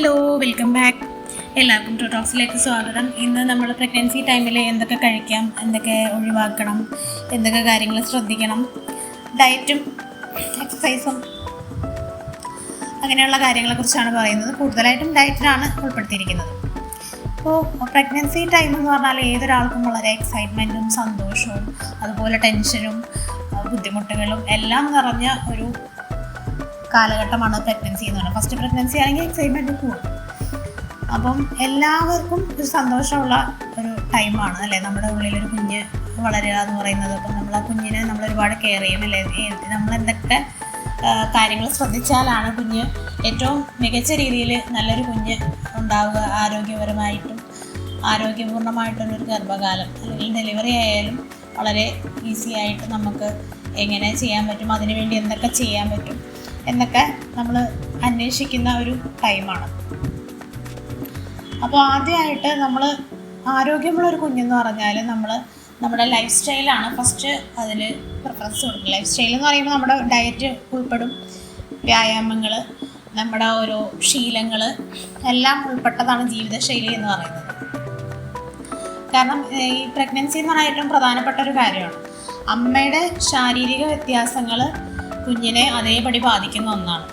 Hello, welcome back. എല്ലാവർക്കും to ടോക്സിലേക്ക് സ്വാഗതം. ഇന്ന് നമ്മൾ പ്രഗ്നൻസി ടൈമിൽ എന്തൊക്കെ കഴിക്കാം, എന്തൊക്കെ ഒഴിവാക്കണം, എന്തൊക്കെ കാര്യങ്ങൾ ശ്രദ്ധിക്കണം, ഡയറ്റും എക്സസൈസും അങ്ങനെയുള്ള കാര്യങ്ങളെക്കുറിച്ചാണ് പറയുന്നത്. കൂടുതലായിട്ടും ഡയറ്റിലാണ് ഉൾപ്പെടുത്തിയിരിക്കുന്നത്. അപ്പോൾ പ്രഗ്നൻസി ടൈം എന്ന് പറഞ്ഞാൽ ഏതൊരാൾക്കും വളരെ എക്സൈറ്റ്മെൻറ്റും സന്തോഷവും അതുപോലെ ടെൻഷനും ബുദ്ധിമുട്ടുകളും എല്ലാം നിറഞ്ഞ ഒരു കാലഘട്ടമാണ് പ്രഗ്നൻസി എന്ന് പറയുന്നത്. ഫസ്റ്റ് പ്രഗ്നൻസി ആണെങ്കിൽ എക്സൈറ്റ്മെൻറ്റ് കൂടും. അപ്പം എല്ലാവർക്കും ഒരു സന്തോഷമുള്ള ഒരു ടൈമാണ് അല്ലേ, നമ്മുടെ ഉള്ളിലൊരു കുഞ്ഞ് വളരുക എന്ന് പറയുന്നത്. അപ്പം നമ്മൾ ആ കുഞ്ഞിനെ നമ്മളൊരുപാട് കെയർ ചെയ്യും അല്ലേ. നമ്മളെന്തൊക്കെ കാര്യങ്ങൾ ശ്രദ്ധിച്ചാലാണ് കുഞ്ഞ് ഏറ്റവും മികച്ച രീതിയിൽ നല്ലൊരു കുഞ്ഞ് ഉണ്ടാവുക, ആരോഗ്യപരമായിട്ടും ആരോഗ്യപൂർണ്ണമായിട്ടുള്ളൊരു ഗർഭകാലം അല്ലെങ്കിൽ ഡെലിവറി ആയാലും വളരെ ഈസി ആയിട്ട് നമുക്ക് എങ്ങനെ ചെയ്യാൻ പറ്റും, അതിനുവേണ്ടി എന്തൊക്കെ ചെയ്യാൻ പറ്റും എന്നൊക്കെ നമ്മൾ അന്വേഷിക്കുന്ന ഒരു ടൈമാണ്. അപ്പോൾ ആദ്യമായിട്ട് നമ്മൾ ആരോഗ്യമുള്ളൊരു കുഞ്ഞെന്ന് പറഞ്ഞാൽ നമ്മുടെ ലൈഫ് സ്റ്റൈലാണ് ഫസ്റ്റ് അതിൽ പ്രിഫറൻസ് കൊടുക്കുക. ലൈഫ് സ്റ്റൈൽ എന്ന് പറയുമ്പോൾ നമ്മുടെ ഡയറ്റ് ഉൾപ്പെടും, വ്യായാമങ്ങൾ, നമ്മുടെ ഓരോ ശീലങ്ങൾ എല്ലാം ഉൾപ്പെട്ടതാണ് ജീവിതശൈലി എന്ന് പറയുന്നത്. കാരണം ഈ പ്രഗ്നൻസി എന്ന് പറഞ്ഞാൽ ഏറ്റവും പ്രധാനപ്പെട്ട ഒരു കാര്യമാണ്. അമ്മയുടെ ശാരീരിക വ്യത്യാസങ്ങൾ കുഞ്ഞിനെ അതേപടി ബാധിക്കുന്ന ഒന്നാണ്.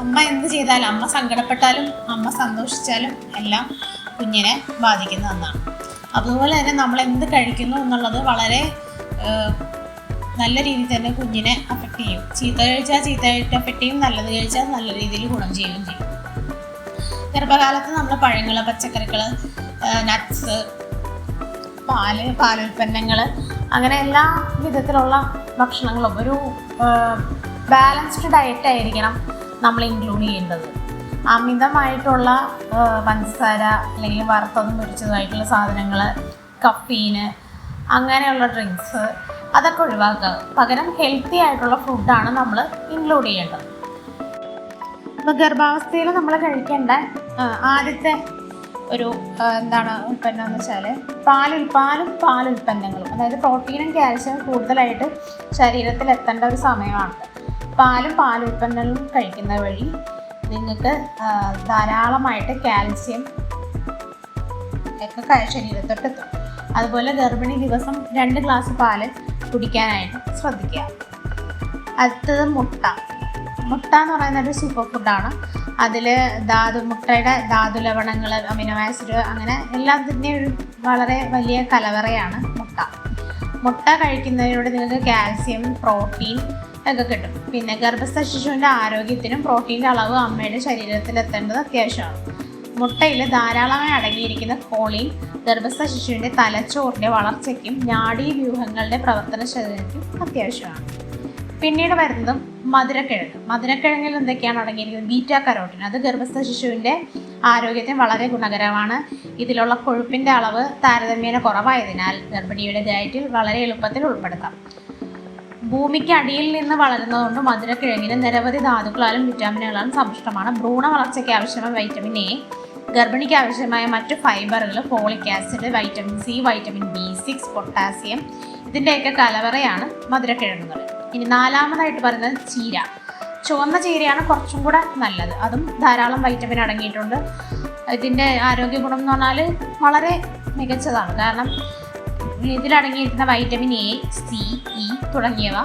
അമ്മ എന്ത് ചെയ്താലും, അമ്മ സങ്കടപ്പെട്ടാലും അമ്മ സന്തോഷിച്ചാലും എല്ലാം കുഞ്ഞിനെ ബാധിക്കുന്ന ഒന്നാണ്. അതുപോലെ തന്നെ നമ്മൾ എന്ത് കഴിക്കുന്നു എന്നുള്ളത് വളരെ നല്ല രീതിയിൽ തന്നെ കുഞ്ഞിനെ അഫക്റ്റ് ചെയ്യും. ചീത്ത കഴിച്ചാൽ ചീത്തയായിട്ട് അഫക്റ്റ് ചെയ്യും, നല്ലത് കഴിച്ചാൽ നല്ല രീതിയിൽ ഗുണം ചെയ്യുകയും ചെയ്യും. ഗർഭകാലത്ത് നമ്മൾ പഴങ്ങൾ, പച്ചക്കറികൾ, നട്ട്സ്, പാലുൽപ്പന്നങ്ങൾ അങ്ങനെ എല്ലാ വിധത്തിലുള്ള ഭക്ഷണങ്ങളും ഒരു ബാലൻസ്ഡ് ഡയറ്റ് ആയിരിക്കണം നമ്മൾ ഇൻക്ലൂഡ് ചെയ്യേണ്ടത്. അമിതമായിട്ടുള്ള പഞ്ചസാര അല്ലെങ്കിൽ വറുത്തതും പൊരിച്ചതുമായിട്ടുള്ള സാധനങ്ങൾ, കഫീന്, അങ്ങനെയുള്ള ഡ്രിങ്ക്സ് അതൊക്കെ ഒഴിവാക്കുക. പകരം ഹെൽത്തി ആയിട്ടുള്ള ഫുഡാണ് നമ്മൾ ഇൻക്ലൂഡ് ചെയ്യേണ്ടത്. അപ്പോൾ ഗർഭാവസ്ഥയിൽ നമ്മൾ കഴിക്കേണ്ട ആദ്യത്തെ ഒരു ഉൽപ്പന്നം എന്ന് വെച്ചാൽ പാലുൽപ്പന്നങ്ങളും, അതായത് പ്രോട്ടീനും കാൽസ്യവും കൂടുതലായിട്ട് ശരീരത്തിൽ എത്തേണ്ട ഒരു സമയമാണ്. പാലുൽപ്പന്നങ്ങളും കഴിക്കുന്നത് വഴി നിങ്ങൾക്ക് ധാരാളമായിട്ട് കാൽസ്യം ഒക്കെ ശരീരത്തോട്ടെത്തും. അതുപോലെ ഗർഭിണി ദിവസം 2 ഗ്ലാസ് പാല് കുടിക്കാനായിട്ട് ശ്രദ്ധിക്കുക. അടുത്തത് മുട്ട എന്ന് പറയുന്നത് ഒരു സൂപ്പർ ഫുഡാണ്. അതിൽ മുട്ടയുടെ ധാതു ലവണങ്ങൾ, അമിനോ ആസിഡ്, അങ്ങനെ എല്ലാത്തിൻ്റെയും ഒരു വളരെ വലിയ കലവറയാണ് മുട്ട കഴിക്കുന്നതിലൂടെ നിങ്ങൾക്ക് കാൽസ്യം, പ്രോട്ടീൻ ഒക്കെ കിട്ടും. പിന്നെ ഗർഭസ്ഥ ശിശുവിൻ്റെ ആരോഗ്യത്തിനും പ്രോട്ടീൻ്റെ അളവ് അമ്മയുടെ ശരീരത്തിൽ എത്തേണ്ടത് അത്യാവശ്യമാണ്. മുട്ടയിൽ ധാരാളമായി അടങ്ങിയിരിക്കുന്ന കോളിൻ ഗർഭസ്ഥ ശിശുവിൻ്റെ തലച്ചോറിൻ്റെ വളർച്ചയ്ക്കും നാഡീവ്യൂഹങ്ങളുടെ പ്രവർത്തനശീലത്തിനും അത്യാവശ്യമാണ്. പിന്നീട് വരുന്നതും മധുരക്കിഴങ്ങിൽ എന്തൊക്കെയാണ് അടങ്ങിയിരിക്കുന്നത്? Beta carotene. അത് ഗർഭസ്ഥ ശിശുവിൻ്റെ ആരോഗ്യത്തിന് വളരെ ഗുണകരമാണ്. ഇതിലുള്ള കൊഴുപ്പിൻ്റെ അളവ് താരതമ്യേന കുറവായതിനാൽ ഗർഭിണിയുടെ ഡയറ്റിൽ വളരെ എളുപ്പത്തിൽ ഉൾപ്പെടുത്താം. ഭൂമിക്ക് അടിയിൽ നിന്ന് വളരുന്നതുകൊണ്ട് മധുരക്കിഴങ്ങിന് നിരവധി ധാതുക്കളാലും വിറ്റാമിനുകളാലും സമ്പുഷ്ടമാണ്. ഭ്രൂണ വളർച്ചയ്ക്ക് ആവശ്യമായ വൈറ്റമിൻ എ, ഗർഭിണിക്ക് ആവശ്യമായ മറ്റു ഫൈബറുകൾ, folic acid, vitamin C, vitamin B6, potassium, ഇതിൻ്റെയൊക്കെ കലവറയാണ് മധുരക്കിഴങ്ങുകൾ. ഇനി 4ാമതായിട്ട് പറയുന്നത് ചീര. ചുവന്ന ചീരയാണ് കുറച്ചും കൂടെ നല്ലത്. അതും ധാരാളം വൈറ്റമിൻ അടങ്ങിയിട്ടുണ്ട്. ഇതിൻ്റെ ആരോഗ്യ ഗുണം എന്ന് പറഞ്ഞാൽ വളരെ മികച്ചതാണ്. കാരണം ഇതിലടങ്ങിയിരിക്കുന്ന വൈറ്റമിൻ എ, സി, ഇ തുടങ്ങിയവ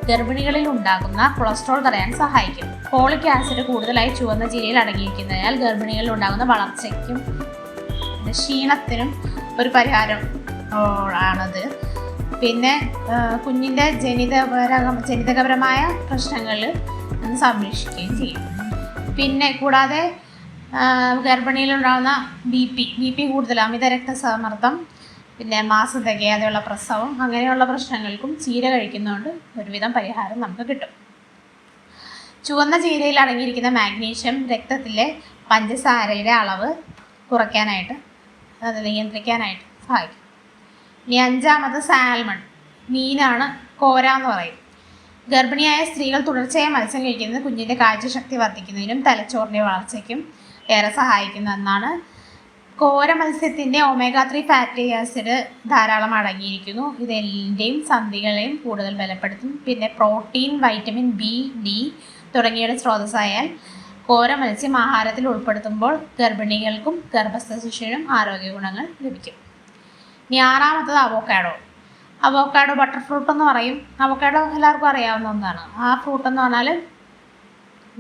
ഗർഭിണികളിൽ ഉണ്ടാകുന്ന കൊളസ്ട്രോൾ തടയാൻ സഹായിക്കും. ഫോളിക് ആസിഡ് കൂടുതലായി ചുവന്ന ചീരയിൽ അടങ്ങിയിരിക്കുന്നതിനാൽ ഗർഭിണികളിൽ ഉണ്ടാകുന്ന വളർച്ചയ്ക്കും ക്ഷീണത്തിനും ഒരു പരിഹാരം ആണത്. പിന്നെ കുഞ്ഞിൻ്റെ ജനിതകപരമായ പ്രശ്നങ്ങളിൽ നിന്ന് സംരക്ഷിക്കുകയും ചെയ്യും. പിന്നെ കൂടാതെ ഗർഭിണിയിലുണ്ടാകുന്ന ബി പി കൂടുതൽ, അമിത രക്തസമ്മർദ്ദം, പിന്നെ മാസം തികയാതെയുള്ള പ്രസവം, അങ്ങനെയുള്ള പ്രശ്നങ്ങൾക്കും ചീര കഴിക്കുന്നതുകൊണ്ട് ഒരുവിധം പരിഹാരം നമുക്ക് കിട്ടും. ചുവന്ന ചീരയിൽ അടങ്ങിയിരിക്കുന്ന മാഗ്നീഷ്യം രക്തത്തിലെ പഞ്ചസാരയുടെ അളവ് കുറയ്ക്കാനായിട്ട്, അത് നിയന്ത്രിക്കാനായിട്ട് സഹായിക്കും. ഇനി 5ാമത് സാൽമൺ, മീനാണ്, കോര എന്ന് പറയും. ഗർഭിണിയായ സ്ത്രീകൾ തുടർച്ചയായി മത്സ്യം കഴിക്കുന്നത് കുഞ്ഞിൻ്റെ കാഴ്ചശക്തി വർദ്ധിക്കുന്നതിനും തലച്ചോറിൻ്റെ വളർച്ചയ്ക്കും ഏറെ സഹായിക്കുന്ന ഒന്നാണ്. കോര മത്സ്യത്തിൻ്റെ ഒമേഗ 3 ഫാറ്റി ആസിഡ് ധാരാളം അടങ്ങിയിരിക്കുന്നു. ഇത് എല്ലിൻ്റെയും സന്ധികളെയും കൂടുതൽ ബലപ്പെടുത്തും. പിന്നെ പ്രോട്ടീൻ, വൈറ്റമിൻ B, D തുടങ്ങിയവയുടെ സ്രോതസ്സായാൽ കോര മത്സ്യം ആഹാരത്തിൽ ഉൾപ്പെടുത്തുമ്പോൾ ഗർഭിണികൾക്കും ഗർഭസ്ഥ ശിശുവിനും ആരോഗ്യ ഗുണങ്ങൾ ലഭിക്കും. ഇനി 6-മത്തത് അവോക്കാഡോ. അവോക്കാഡോ ബട്ടർ ഫ്രൂട്ട് എന്ന് പറയും. അവോക്കാഡോ എല്ലാവർക്കും അറിയാവുന്ന ഒന്നാണ്. ആ ഫ്രൂട്ട് എന്ന് പറഞ്ഞാൽ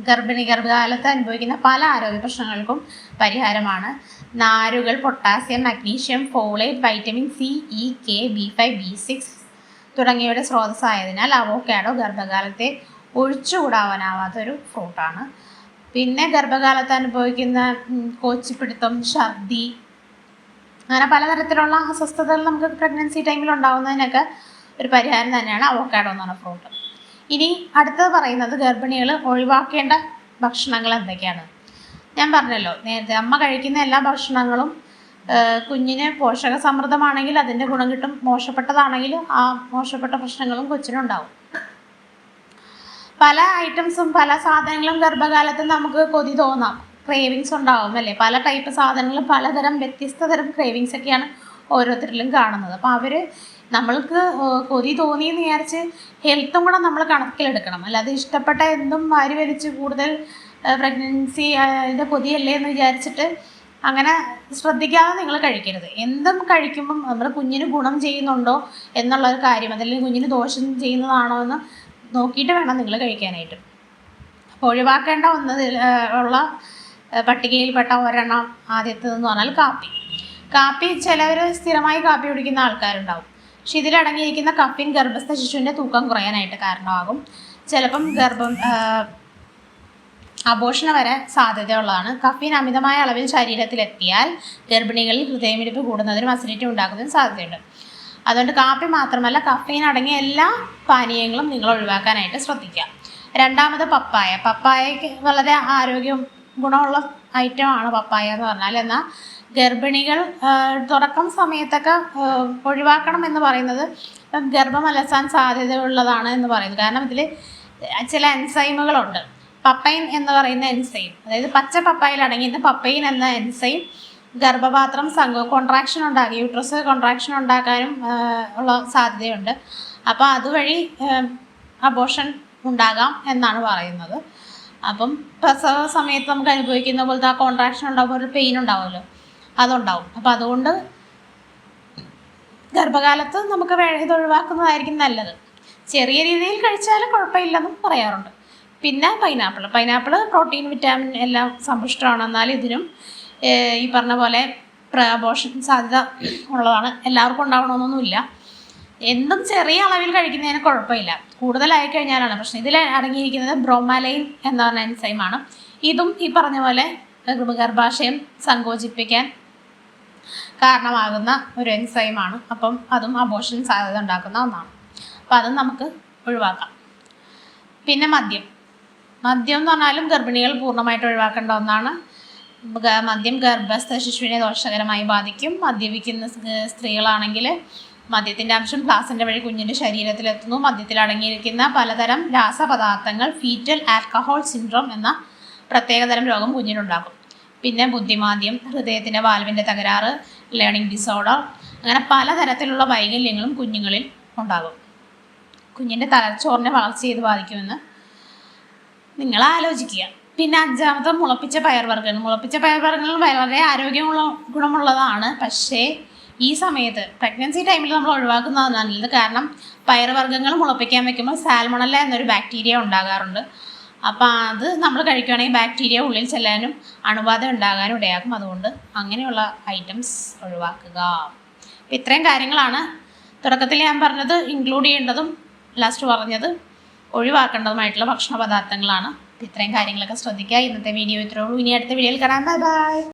ഗർഭകാലത്ത് അനുഭവിക്കുന്ന പല ആരോഗ്യ പ്രശ്നങ്ങൾക്കും പരിഹാരമാണ്. നാരുകൾ, potassium, magnesium, folate, vitamin C, E, K, B5, B6 തുടങ്ങിയവയുടെ സ്രോതസ്സായതിനാൽ അവോക്കാഡോ ഗർഭകാലത്തെ ഒഴിച്ചുകൂടാവാനാവാത്തൊരു ഫ്രൂട്ടാണ്. പിന്നെ ഗർഭകാലത്ത് അനുഭവിക്കുന്ന കോച്ചിപ്പിടുത്തം, ഛർദി, അങ്ങനെ പലതരത്തിലുള്ള അസ്വസ്ഥതകൾ നമുക്ക് പ്രഗ്നൻസി ടൈമിൽ ഉണ്ടാകുന്നതിനൊക്കെ ഒരു പരിഹാരം തന്നെയാണ് അവോക്കാഡോ എന്ന് പറഞ്ഞ ഫ്രൂട്ട്. ഇനി അടുത്തത് പറയുന്നത് ഗർഭിണികൾ ഒഴിവാക്കേണ്ട ഭക്ഷണങ്ങൾ എന്തൊക്കെയാണ്. ഞാൻ പറഞ്ഞല്ലോ നേരത്തെ, അമ്മ കഴിക്കുന്ന എല്ലാ ഭക്ഷണങ്ങളും കുഞ്ഞിന് പോഷക സമൃദ്ധമാണെങ്കിൽ അതിൻ്റെ ഗുണം കിട്ടും. മോശപ്പെട്ടതാണെങ്കിൽ ആ മോശപ്പെട്ട പ്രശ്നങ്ങളും കൊച്ചിനുണ്ടാവും. പല ഐറ്റംസും പല സാധനങ്ങളും ഗർഭകാലത്ത് നമുക്ക് കൊതി തോന്നാം, ക്രേവിങ്സ് ഉണ്ടാവും അല്ലേ. പല ടൈപ്പ് സാധനങ്ങളും പലതരം വ്യത്യസ്ത തരം ക്രേവിങ്സ് ഒക്കെയാണ് ഓരോരുത്തരിലും കാണുന്നത്. അപ്പോൾ അവർ നമ്മൾക്ക് കൊതി തോന്നിയെന്ന് വിചാരിച്ച് ഹെൽത്തും കൂടെ നമ്മൾ കണക്കിലെടുക്കണം. അല്ലാതെ ഇഷ്ടപ്പെട്ട എന്തും വാരി വലിച്ച് കൂടുതൽ പ്രഗ്നൻസി അതിൻ്റെ കൊതിയല്ലേ എന്ന് വിചാരിച്ചിട്ട് അങ്ങനെ ശ്രദ്ധിക്കാതെ നിങ്ങൾ കഴിക്കരുത്. എന്തും കഴിക്കുമ്പം നമ്മൾ കുഞ്ഞിന് ഗുണം ചെയ്യുന്നുണ്ടോ എന്നുള്ളൊരു കാര്യം, അതല്ലെങ്കിൽ കുഞ്ഞിന് ദോഷം ചെയ്യുന്നതാണോ എന്ന് നോക്കിയിട്ട് വേണം നിങ്ങൾ കഴിക്കാനായിട്ട്. അപ്പോൾ ഒഴിവാക്കേണ്ട ഉള്ള പട്ടികയിൽപ്പെട്ട ഒരെണ്ണം ആദ്യത്തേതെന്ന് പറഞ്ഞാൽ കാപ്പി. ചിലവർ സ്ഥിരമായി കാപ്പി കുടിക്കുന്ന ആൾക്കാരുണ്ടാവും. പക്ഷെ ഇതിലടങ്ങിയിരിക്കുന്ന കഫീൻ ഗർഭസ്ഥ ശിശുവിൻ്റെ തൂക്കം കുറയാനായിട്ട് കാരണമാകും. ചിലപ്പം അബോർഷന് വരെ സാധ്യതയുള്ളതാണ്. കഫീൻ അമിതമായ അളവിൽ ശരീരത്തിലെത്തിയാൽ ഗർഭിണികളിൽ ഹൃദയമിടിപ്പ് കൂടുന്നതിനും അസിഡിറ്റി ഉണ്ടാക്കുന്നതിനും സാധ്യതയുണ്ട്. അതുകൊണ്ട് കാപ്പി മാത്രമല്ല, കഫീൻ അടങ്ങിയ എല്ലാ പാനീയങ്ങളും നിങ്ങൾ ഒഴിവാക്കാനായിട്ട് ശ്രദ്ധിക്കുക. 2-മത് പപ്പായയ്ക്ക് വളരെ ആരോഗ്യ ഗുണമുള്ള ഐറ്റമാണ് പപ്പായ എന്ന് പറഞ്ഞാൽ. എന്നാൽ ഗർഭിണികൾ തുടക്കം സമയത്തൊക്കെ ഒഴിവാക്കണം എന്ന് പറയുന്നത് ഗർഭം അലസാൻ സാധ്യതയുള്ളതാണ് എന്ന് പറയുന്നത്. കാരണം ഇതിൽ ചില എൻസൈമുകളുണ്ട്. പപ്പൈൻ എന്ന് പറയുന്ന എൻസൈം, അതായത് പച്ച പപ്പായയിൽ അടങ്ങിയിരുന്ന പപ്പൈൻ എന്ന എൻസൈം ഗർഭപാത്രം കോൺട്രാക്ഷൻ ഉണ്ടാക്കി യൂട്രസ് കോൺട്രാക്ഷൻ ഉണ്ടാക്കാനും ഉള്ള സാധ്യതയുണ്ട്. അപ്പോൾ അതുവഴി അബോർഷൻ ഉണ്ടാകാം എന്നാണ് പറയുന്നത്. അപ്പം പ്രസവ സമയത്ത് നമുക്ക് അനുഭവിക്കുന്ന പോലത്തെ ആ കോൺട്രാക്ഷൻ ഉണ്ടാകുമ്പോൾ ഒരു പെയിൻ ഉണ്ടാവുമല്ലോ, അതുണ്ടാവും. അപ്പം അതുകൊണ്ട് ഗർഭകാലത്ത് നമുക്ക് ഇത് ഒഴിവാക്കുന്നതായിരിക്കും നല്ലത്. ചെറിയ രീതിയിൽ കഴിച്ചാലും കുഴപ്പമില്ലെന്നും പറയാറുണ്ട്. പിന്നെ പൈനാപ്പിൾ പ്രോട്ടീൻ, വിറ്റാമിൻ എല്ലാം സമ്പുഷ്ടമാണ്. എന്നാൽ ഇതിനും ഈ പറഞ്ഞ പോലെ അബോർഷൻ സാധ്യത ഉള്ളതാണ്. എല്ലാവർക്കും ഉണ്ടാവണമെന്നൊന്നുമില്ല. എന്തും ചെറിയ അളവിൽ കഴിക്കുന്നതിന് കുഴപ്പമില്ല, കൂടുതലായി കഴിഞ്ഞാലാണ് പ്രശ്നം. ഇതിൽ അടങ്ങിയിരിക്കുന്നത് ബ്രോമാലൈൻ എന്ന് പറഞ്ഞ എൻസൈമാണ്. ഇതും ഈ പറഞ്ഞ പോലെ ഗർഭാശയം സങ്കോചിപ്പിക്കാൻ കാരണമാകുന്ന ഒരു എൻസൈമാണ്. അപ്പം അതും അബോർഷൻ സാധ്യത ഉണ്ടാക്കുന്ന ഒന്നാണ്. അപ്പം അതും നമുക്ക് ഒഴിവാക്കാം. പിന്നെ മദ്യം എന്ന് പറഞ്ഞാലും ഗർഭിണികൾ പൂർണ്ണമായിട്ട് ഒഴിവാക്കേണ്ട ഒന്നാണ്. മദ്യം ഗർഭസ്ഥ ശിശുവിനെ ദോഷകരമായി ബാധിക്കും. മദ്യപിക്കുന്ന സ്ത്രീകളാണെങ്കിൽ മദ്യത്തിൻ്റെ അംശം പ്ലാസൻ്റ വഴി കുഞ്ഞിൻ്റെ ശരീരത്തിലെത്തുന്നു. മദ്യത്തിൽ അടങ്ങിയിരിക്കുന്ന പലതരം രാസപദാർത്ഥങ്ങൾ ഫീറ്റൽ ആൽക്കഹോൾ സിൻഡ്രോം എന്ന പ്രത്യേകതരം രോഗം കുഞ്ഞിനുണ്ടാക്കും. പിന്നെ ബുദ്ധിമാന്ദ്യം, ഹൃദയത്തിൻ്റെ വാൽവിൻ്റെ തകരാറ്, ലേണിംഗ് ഡിസോർഡർ, അങ്ങനെ പലതരത്തിലുള്ള വൈകല്യങ്ങളും കുഞ്ഞുങ്ങളിൽ ഉണ്ടാകും. കുഞ്ഞിൻ്റെ തലച്ചോറിനെ വളർച്ച ചെയ്ത് ബാധിക്കുമെന്ന് നിങ്ങൾ ആലോചിക്കുക. പിന്നെ 5-മത് മുളപ്പിച്ച പയർവർഗ്ഗങ്ങൾ വളരെ ഗുണമുള്ളതാണ്. പക്ഷേ ഈ സമയത്ത് പ്രഗ്നൻസി ടൈമിൽ നമ്മൾ ഒഴിവാക്കുന്നതാണ് നല്ലത്. കാരണം പയറുവർഗ്ഗങ്ങൾ മുളപ്പിക്കാൻ വെക്കുമ്പോൾ സാൽമണല്ല എന്നൊരു ബാക്ടീരിയ ഉണ്ടാകാറുണ്ട്. അപ്പോൾ അത് നമ്മൾ കഴിക്കുകയാണെങ്കിൽ ബാക്ടീരിയ ഉള്ളിൽ ചെല്ലാനും അണുബാധ ഉണ്ടാകാനും ഇടയാക്കും. അതുകൊണ്ട് അങ്ങനെയുള്ള ഐറ്റംസ് ഒഴിവാക്കുക. അപ്പോൾ ഇത്രയും കാര്യങ്ങളാണ് തുടക്കത്തിൽ ഞാൻ പറഞ്ഞത്. ഇൻക്ലൂഡ് ചെയ്യേണ്ടതും ലാസ്റ്റ് പറഞ്ഞത് ഒഴിവാക്കേണ്ടതുമായിട്ടുള്ള ഭക്ഷണ പദാർത്ഥങ്ങളാണ്. ഇത്രയും കാര്യങ്ങളൊക്കെ ശ്രദ്ധിക്കുക. ഇന്നത്തെ വീഡിയോ ഇത്രയേ ഉള്ളൂ. ഇനി അടുത്ത വീഡിയോയിൽ കാണാം. ബൈ.